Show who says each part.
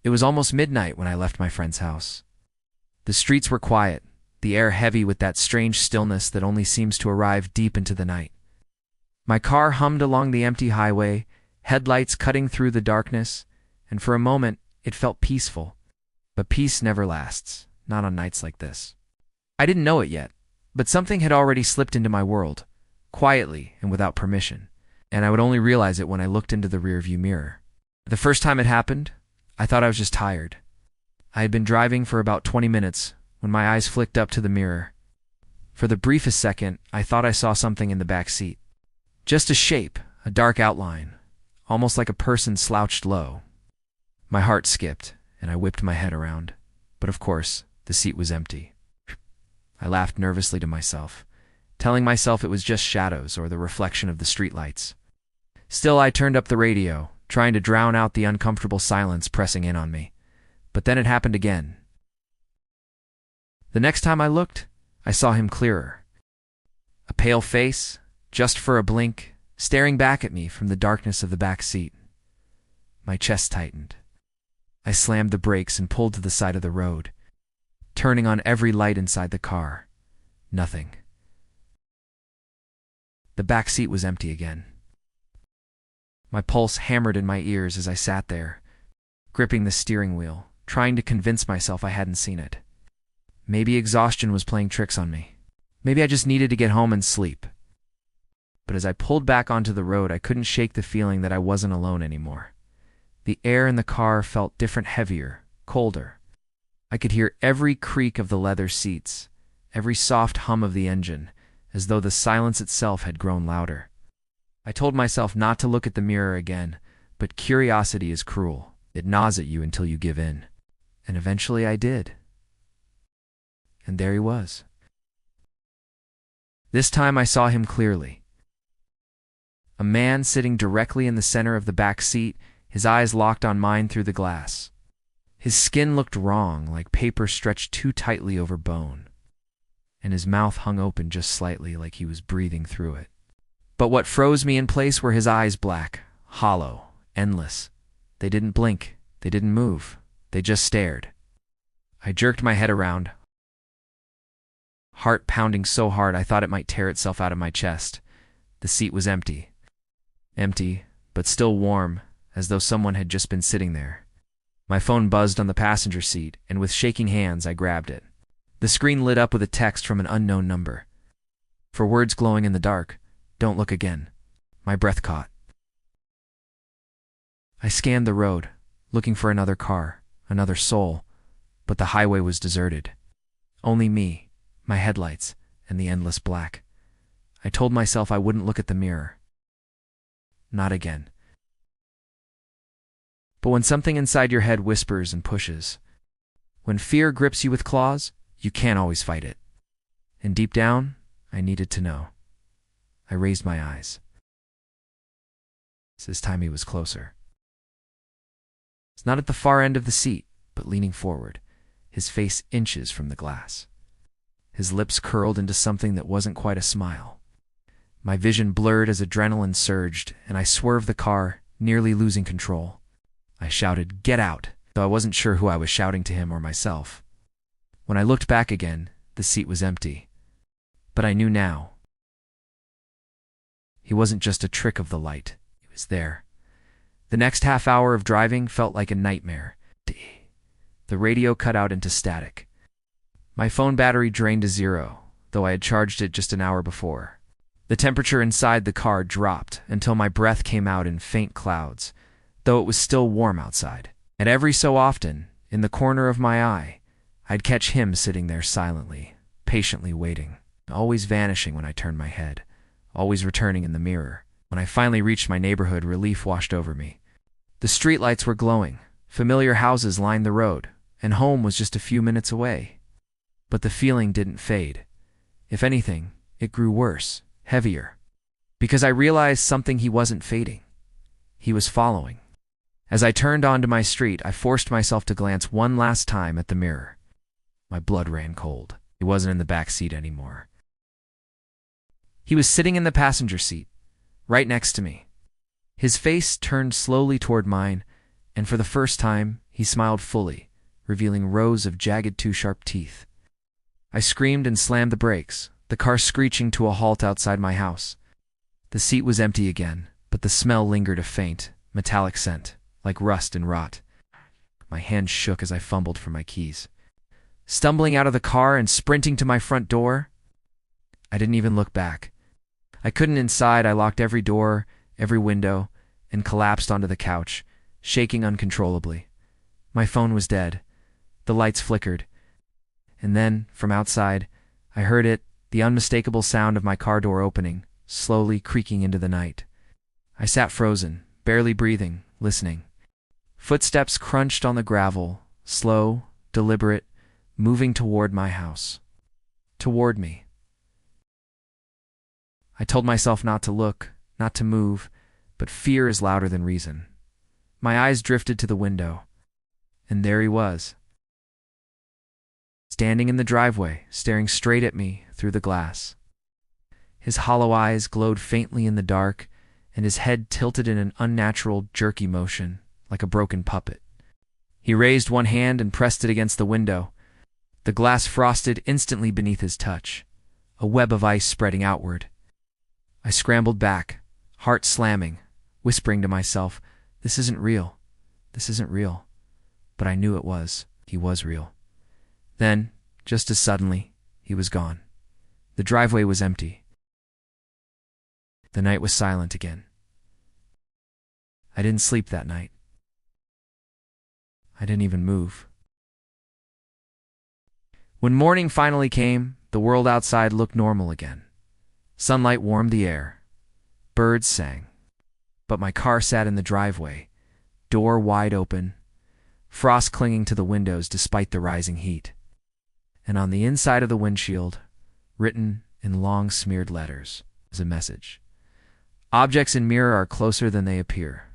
Speaker 1: It was almost midnight when I left my friend's house. The streets were quiet, the air heavy with that strange stillness that only seems to arrive deep into the night. My car hummed along the empty highway, headlights cutting through the darkness, and for a moment it felt peaceful. But peace never lasts, not on nights like this. I didn't know it yet, but something had already slipped into my world, quietly and without permission, and I would only realize it when I looked into the rearview mirror. The first time it happened, I thought I was just tired. I had been driving for about 20 minutes when my eyes flicked up to the mirror. For the briefest second, I thought I saw something in the back seat. Just a shape, a dark outline, almost like a person slouched low. My heart skipped, and I whipped my head around. But of course, the seat was empty. I laughed nervously to myself, telling myself it was just shadows or the reflection of the streetlights. Still, I turned up the radio, trying to drown out the uncomfortable silence pressing in on me. But then it happened again. The next time I looked, I saw him clearer. A pale face, just for a blink, staring back at me from the darkness of the back seat. My chest tightened. I slammed the brakes and pulled to the side of the road, turning on every light inside the car. Nothing. The back seat was empty again. My pulse hammered in my ears as I sat there, gripping the steering wheel, trying to convince myself I hadn't seen it. Maybe exhaustion was playing tricks on me. Maybe I just needed to get home and sleep. But as I pulled back onto the road, I couldn't shake the feeling that I wasn't alone anymore. The air in the car felt different, heavier, colder. I could hear every creak of the leather seats, every soft hum of the engine, as though the silence itself had grown louder. I told myself not to look at the mirror again, but curiosity is cruel. It gnaws at you until you give in. And eventually I did. And there he was. This time I saw him clearly. A man sitting directly in the center of the back seat, his eyes locked on mine through the glass. His skin looked wrong, like paper stretched too tightly over bone. And his mouth hung open just slightly, like he was breathing through it. But what froze me in place were his eyes, black, hollow, endless. They didn't blink. They didn't move. They just stared. I jerked my head around, heart pounding so hard I thought it might tear itself out of my chest. The seat was empty. Empty, but still warm, as though someone had just been sitting there. My phone buzzed on the passenger seat, and with shaking hands I grabbed it. The screen lit up with a text from an unknown number. For words glowing in the dark, "Don't look again." My breath caught. I scanned the road, looking for another car, another soul, but the highway was deserted. Only me, my headlights, and the endless black. I told myself I wouldn't look at the mirror. Not again. But when something inside your head whispers and pushes, when fear grips you with claws, you can't always fight it. And deep down, I needed to know. I raised my eyes. This time he was closer. It's not at the far end of the seat, but leaning forward, his face inches from the glass. His lips curled into something that wasn't quite a smile. My vision blurred as adrenaline surged, and I swerved the car, nearly losing control. I shouted, "Get out!" though I wasn't sure who I was shouting to, him or myself. When I looked back again, the seat was empty. But I knew now. He wasn't just a trick of the light. He was there. The next half hour of driving felt like a nightmare. The radio cut out into static. My phone battery drained to zero, though I had charged it just an hour before. The temperature inside the car dropped until my breath came out in faint clouds, though it was still warm outside. And every so often, in the corner of my eye, I'd catch him sitting there silently, patiently waiting, always vanishing when I turned my head, always returning in the mirror. When I finally reached my neighborhood, relief washed over me. The streetlights were glowing, familiar houses lined the road, and home was just a few minutes away. But the feeling didn't fade. If anything, it grew worse, heavier, because I realized something he wasn't fading. He was following. As I turned onto my street, I forced myself to glance one last time at the mirror. My blood ran cold. He wasn't in the back seat anymore. He was sitting in the passenger seat, right next to me. His face turned slowly toward mine, and for the first time, he smiled fully, revealing rows of jagged, too-sharp teeth. I screamed and slammed the brakes, the car screeching to a halt outside my house. The seat was empty again, but the smell lingered, a faint, metallic scent, like rust and rot. My hand shook as I fumbled for my keys. Stumbling out of the car and sprinting to my front door, I didn't even look back. I couldn't inside. I locked every door, every window, and collapsed onto the couch, shaking uncontrollably. My phone was dead. The lights flickered. And then, from outside, I heard it, the unmistakable sound of my car door opening, slowly creaking into the night. I sat frozen, barely breathing, listening. Footsteps crunched on the gravel, slow, deliberate, moving toward my house. Toward me. I told myself not to look, not to move, but fear is louder than reason. My eyes drifted to the window, and there he was, standing in the driveway, staring straight at me through the glass. His hollow eyes glowed faintly in the dark, and his head tilted in an unnatural, jerky motion, like a broken puppet. He raised one hand and pressed it against the window. The glass frosted instantly beneath his touch, a web of ice spreading outward. I scrambled back, heart slamming, whispering to myself, "This isn't real. This isn't real." But I knew it was. He was real. Then, just as suddenly, he was gone. The driveway was empty. The night was silent again. I didn't sleep that night. I didn't even move. When morning finally came, the world outside looked normal again. Sunlight warmed the air. Birds sang. But my car sat in the driveway, door wide open, frost clinging to the windows despite the rising heat. And on the inside of the windshield, written in long smeared letters, was a message. Objects in mirror are closer than they appear.